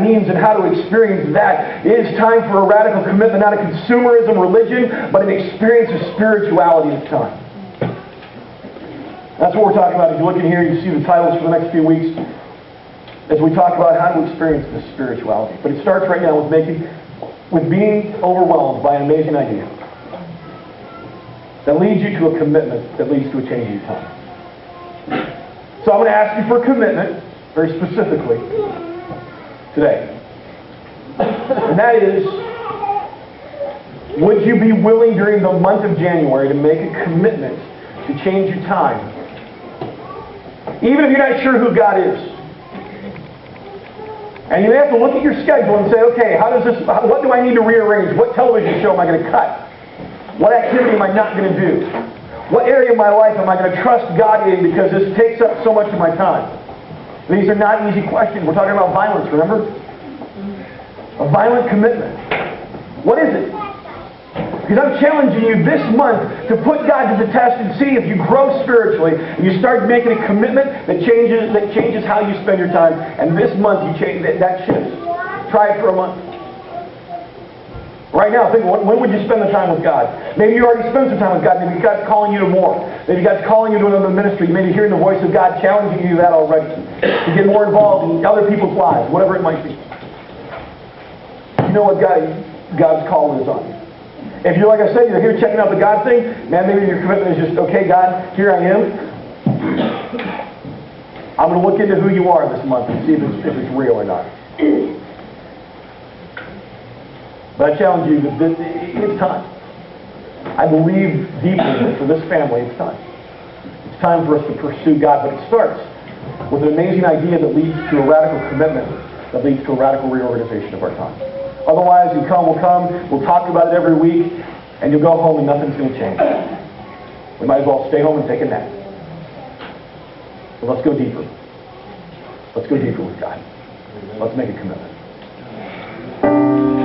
that means and how to experience that. It is time for a radical commitment, not a consumerism religion, but an experience of spirituality this time. That's what we're talking about. If you look in here, you see the titles for the next few weeks as we talk about how to experience this spirituality. But it starts right now with being overwhelmed by an amazing idea that leads you to a commitment that leads to a change in your time. So I'm going to ask you for a commitment, very specifically, today. And that is, would you be willing during the month of January to make a commitment to change your time? Even if you're not sure who God is. And you may have to look at your schedule and say, okay, what do I need to rearrange? What television show am I going to cut? What activity am I not going to do? What area of my life am I going to trust God in because this takes up so much of my time? These are not easy questions. We're talking about violence, remember? A violent commitment. What is it? Because I'm challenging you this month to put God to the test and see if you grow spiritually and you start making a commitment that changes how you spend your time. And this month you change that shifts. Try it for a month. Right now, think, when would you spend the time with God? Maybe you already spent some time with God. Maybe God's calling you to more. Maybe God's calling you to another ministry. Maybe you're hearing the voice of God challenging you to that already. To get more involved in other people's lives, whatever it might be. You know what God's call is on you. If you're, like I said, you're here checking out the God thing, man, maybe your commitment is just, okay, God, here I am. I'm going to look into who you are this month and see if it's real or not. But I challenge you that it's time. I believe deeply that for this family, it's time. It's time for us to pursue God, but it starts with an amazing idea that leads to a radical commitment, that leads to a radical reorganization of our time. Otherwise, we'll come, we'll talk about it every week, and you'll go home and nothing's going to change. We might as well stay home and take a nap. So let's go deeper. Let's go deeper with God. Let's make a commitment.